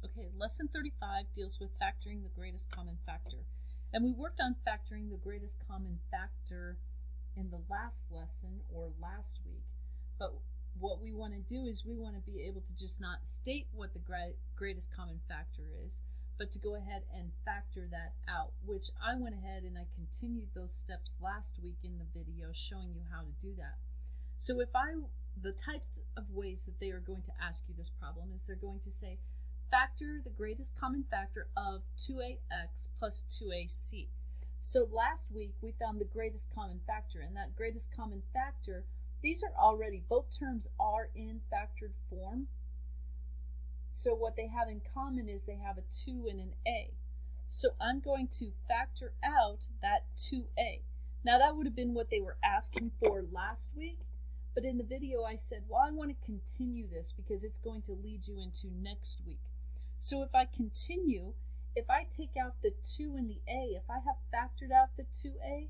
Okay, lesson 35 deals with factoring the greatest common factor. And we worked on factoring the greatest common factor in the last lesson or last week. But what we want to do is we want to be able to just not state what the greatest common factor is, but to go ahead and factor that out, which I went ahead and I continued those steps last week in the video showing you how to do that. So the types of ways that they are going to ask you this problem is they're going to say, factor the greatest common factor of 2ax plus 2ac. So last week we found the greatest common factor, and that greatest common factor, these are already, both terms are in factored form. So what they have in common is they have a 2 and an a. So I'm going to factor out that 2a. Now that would have been what they were asking for last week, but in the video I said, well, I want to continue this because it's going to lead you into next week. So if I continue, if I take out the 2 and the a, if I have factored out the 2a,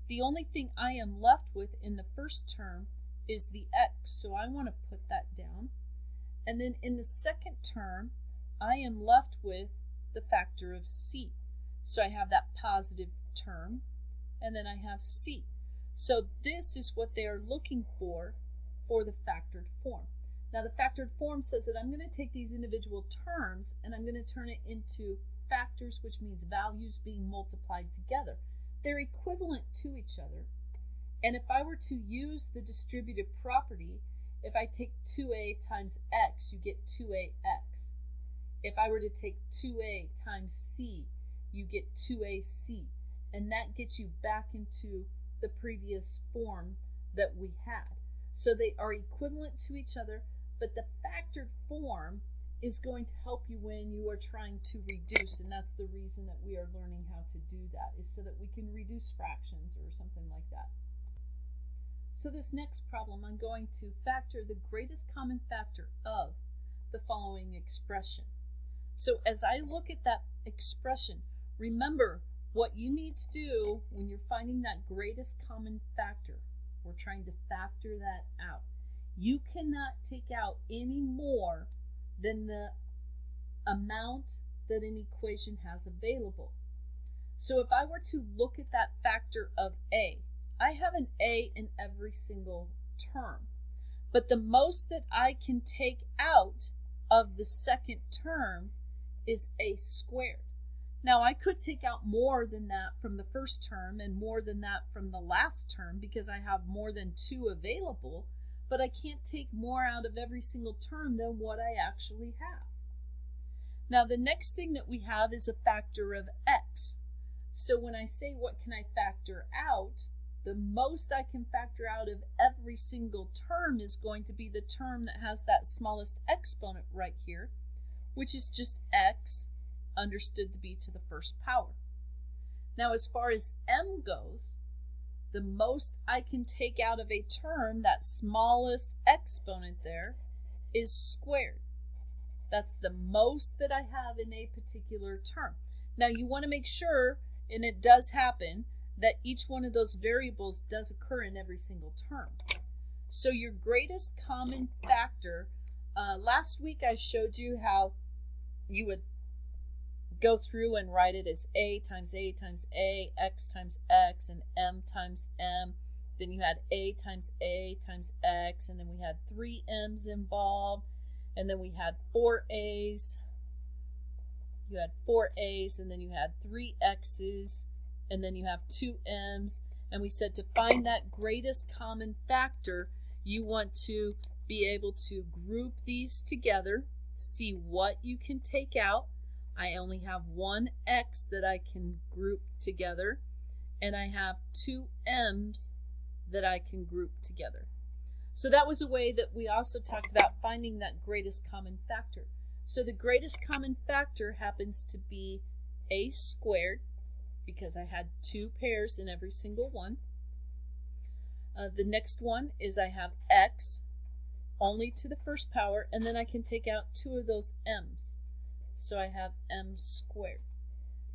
the only thing I am left with in the first term is the x. So I want to put that down. And then in the second term, I am left with the factor of c. So I have that positive term, and then I have c. So this is what they are looking for the factored form. Now the factored form says that I'm going to take these individual terms and I'm going to turn it into factors, which means values being multiplied together. They're equivalent to each other. And if I were to use the distributive property, if I take 2a times x, you get 2ax. If I were to take 2a times c, you get 2ac. And that gets you back into the previous form that we had. So they are equivalent to each other, but the factored form is going to help you when you are trying to reduce, and that's the reason that we are learning how to do that, is so that we can reduce fractions or something like that. So this next problem, I'm going to factor the greatest common factor of the following expression. So as I look at that expression, remember what you need to do when you're finding that greatest common factor. We're trying to factor that out. You cannot take out any more than the amount that an equation has available. So if I were to look at that factor of a, I have an a in every single term, but the most that I can take out of the second term is a squared. Now I could take out more than that from the first term and more than that from the last term because I have more than 2 available, but I can't take more out of every single term than what I actually have. Now the next thing that we have is a factor of x. So when I say what can I factor out, the most I can factor out of every single term is going to be the term that has that smallest exponent right here, which is just x understood to be to the first power. Now as far as m goes, the most I can take out of a term, that smallest exponent there, is squared. That's the most that I have in a particular term. Now you want to make sure, and it does happen, that each one of those variables does occur in every single term. So your greatest common factor, last week I showed you how you would go through and write it as a times a times a, x times x, and m times m. Then you had a times x, and then we had 3 m's involved, and then we had 4 a's. You had 4 a's, and then you had 3 x's, and then you have 2 m's. And we said to find that greatest common factor, you want to be able to group these together, see what you can take out. I only have 1 x that I can group together, and I have 2 m's that I can group together. So that was a way that we also talked about finding that greatest common factor. So the greatest common factor happens to be a squared, because I had 2 pairs in every single one. The next one is I have x only to the first power, and then I can take out 2 of those m's. So I have m squared.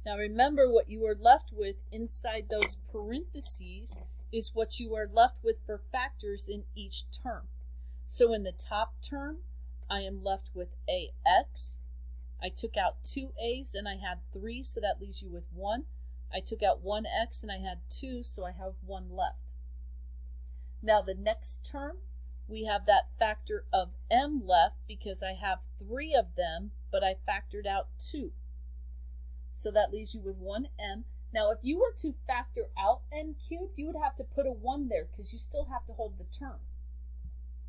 Now remember, what you are left with inside those parentheses is what you are left with for factors in each term. So in the top term, I am left with ax, I took out 2 a's and I had 3, so that leaves you with 1. I took out 1x and I had 2, so I have 1 left. Now the next term, we have that factor of m left because I have 3 of them, but I factored out 2. So that leaves you with 1m. Now if you were to factor out m cubed, you would have to put a 1 there because you still have to hold the term.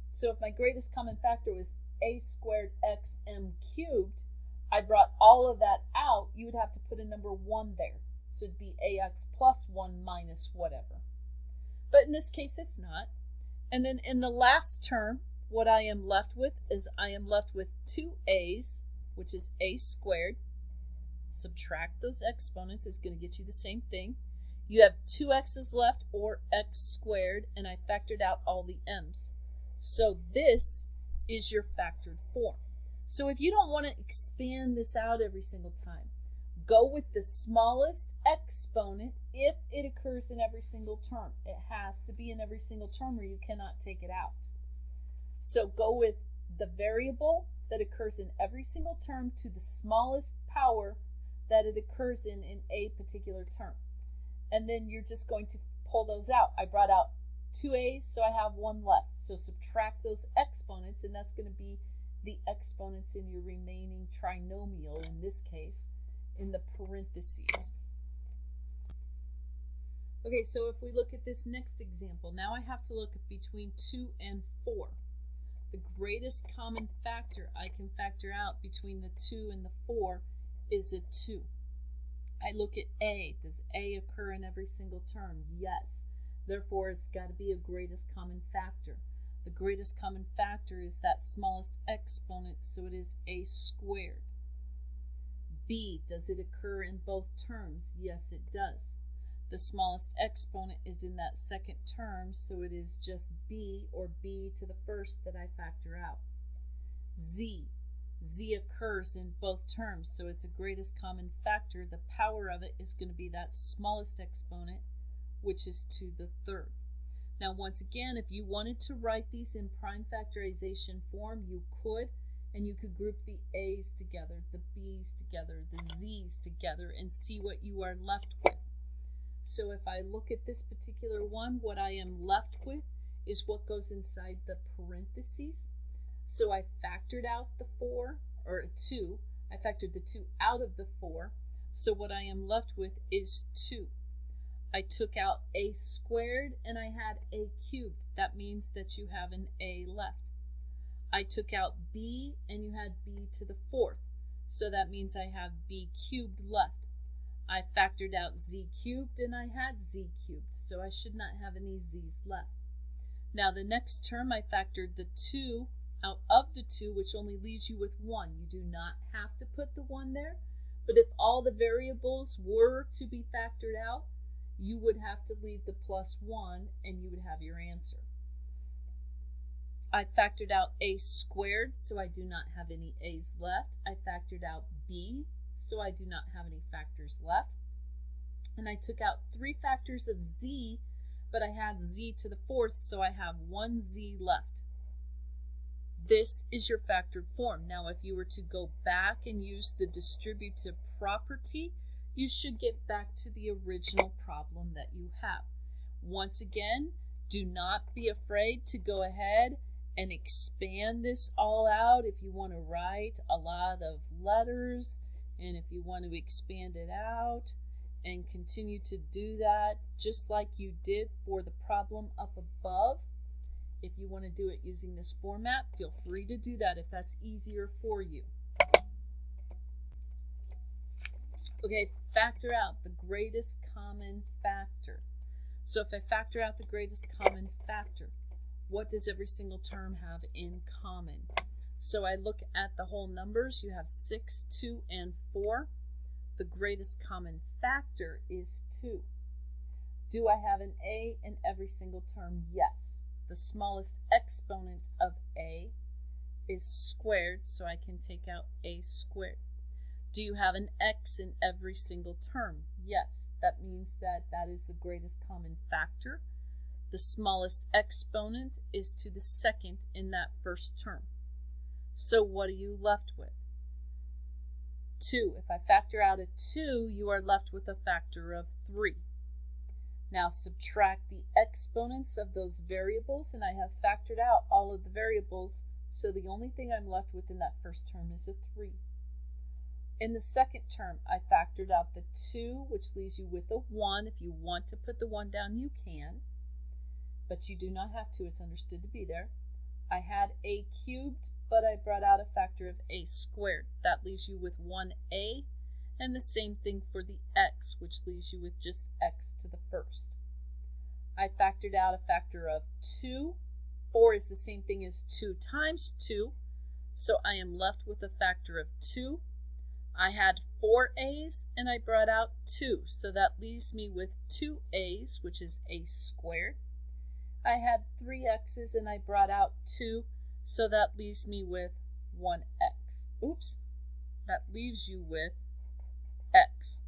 So if my greatest common factor was a squared x m cubed, I brought all of that out, you would have to put a number 1 there. So it'd be ax plus 1 minus whatever. But in this case, it's not. And then in the last term, what I am left with is I am left with 2a's, which is a squared. Subtract those exponents is going to get you the same thing. You have 2x's left, or x squared, and I factored out all the m's. So this is your factored form. So if you don't want to expand this out every single time, go with the smallest exponent if it occurs in every single term. It has to be in every single term or you cannot take it out. So go with the variable that occurs in every single term to the smallest power that it occurs in a particular term. And then you're just going to pull those out. I brought out 2a's, so I have 1 left. So subtract those exponents, and that's going to be the exponents in your remaining trinomial, in this case, in the parentheses. Okay, so if we look at this next example, now I have to look at between 2 and 4. The greatest common factor I can factor out between the 2 and the 4 is a 2. I look at a. Does a occur in every single term? Yes. Therefore, it's got to be a greatest common factor. The greatest common factor is that smallest exponent, so it is a squared. B, does it occur in both terms? Yes, it does. The smallest exponent is in that second term, so it is just b, or b to the first, that I factor out. Z occurs in both terms, so it's a greatest common factor. The power of it is going to be that smallest exponent, which is to the third. Now, once again, if you wanted to write these in prime factorization form, you could, and you could group the a's together, the b's together, the z's together, and see what you are left with. So if I look at this particular one, what I am left with is what goes inside the parentheses. So I factored out the 4, or 2. I factored the 2 out of the 4. So what I am left with is 2. I took out a squared and I had a cubed. That means that you have an a left. I took out b and you had b to the 4th. So that means I have b cubed left. I factored out z cubed and I had z cubed. So I should not have any z's left. Now the next term, I factored the 2 out of the 2, which only leaves you with 1. You do not have to put the 1 there, but if all the variables were to be factored out, you would have to leave the plus 1 and you would have your answer. I factored out a squared, so I do not have any a's left. I factored out b, so I do not have any factors left. And I took out 3 factors of z, but I had z to the 4th, so I have 1 z left. This is your factored form. Now, if you were to go back and use the distributive property, you should get back to the original problem that you have. Once again, do not be afraid to go ahead and expand this all out if you want to write a lot of letters, and if you want to expand it out and continue to do that just like you did for the problem up above. If you want to do it using this format, feel free to do that if that's easier for you. Okay, factor out the greatest common factor. So if I factor out the greatest common factor, what does every single term have in common? So I look at the whole numbers. You have 6, 2, and 4. The greatest common factor is 2. Do I have an a in every single term? Yes. The smallest exponent of a is squared, so I can take out a squared. Do you have an x in every single term? Yes. That means that that is the greatest common factor. The smallest exponent is to the second in that first term. So what are you left with? 2. If I factor out a 2, you are left with a factor of 3. Now subtract the exponents of those variables, and I have factored out all of the variables, so the only thing I'm left with in that first term is a 3. In the second term, I factored out the 2, which leaves you with a 1. If you want to put the 1 down, you can, but you do not have to. It's understood to be there. I had a cubed, but I brought out a factor of a squared. That leaves you with 1a, and the same thing for the x, which leaves you with just x to the first. I factored out a factor of 2. 4 is the same thing as 2 times 2, so I am left with a factor of 2. I had 4 a's, and I brought out 2, so that leaves me with 2 a's, which is a squared. I had 3 x's, and I brought out 2, so that leaves me with 1x. Oops, that leaves you with x,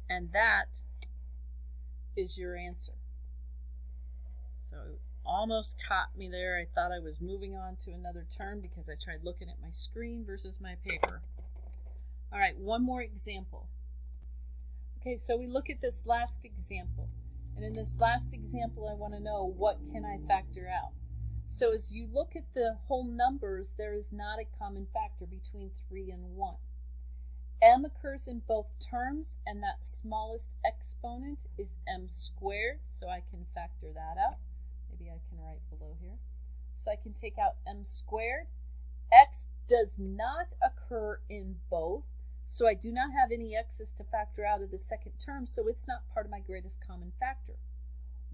and that is your answer. So almost caught me there. I thought I was moving on to another term because I tried looking at my screen versus my paper. All right, one more example. Okay, so we look at this last example, and in this last example I want to know, what can I factor out? So as you look at the whole numbers, there is not a common factor between 3 and 1. M occurs in both terms, and that smallest exponent is m squared, so I can factor that out. Maybe I can write below here. So I can take out m squared. X does not occur in both, so I do not have any x's to factor out of the second term, so it's not part of my greatest common factor.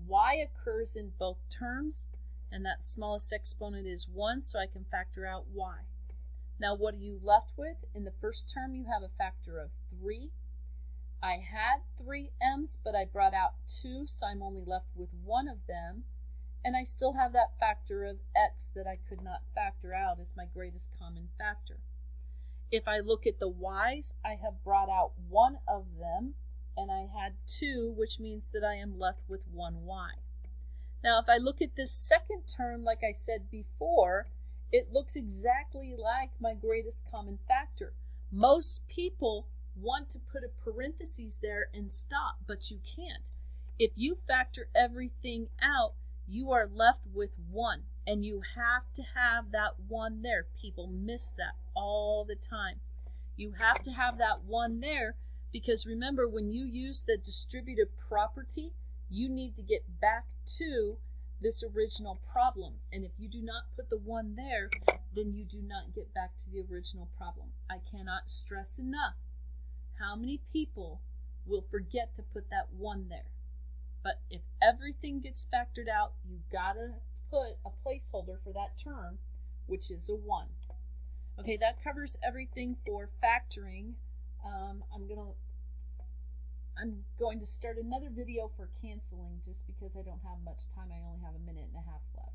Y occurs in both terms, and that smallest exponent is 1, so I can factor out y. Now what are you left with? In the first term you have a factor of 3. I had 3 m's, but I brought out 2, so I'm only left with 1 of them, and I still have that factor of x that I could not factor out as my greatest common factor. If I look at the y's, I have brought out 1 of them, and I had 2, which means that I am left with 1y. Now if I look at this second term, like I said before, it looks exactly like my greatest common factor. Most people want to put a parenthesis there and stop, but you can't. If you factor everything out, you are left with 1, and you have to have that 1 there. People miss that all the time. You have to have that 1 there, because remember, when you use the distributive property, you need to get back to this original problem, and if you do not put the 1 there, then you do not get back to the original problem. I cannot stress enough how many people will forget to put that 1 there. But if everything gets factored out, you gotta put a placeholder for that term, which is a 1. Okay, that covers everything for factoring. I'm going to start another video for canceling, just because I don't have much time. I only have 1.5 minutes left.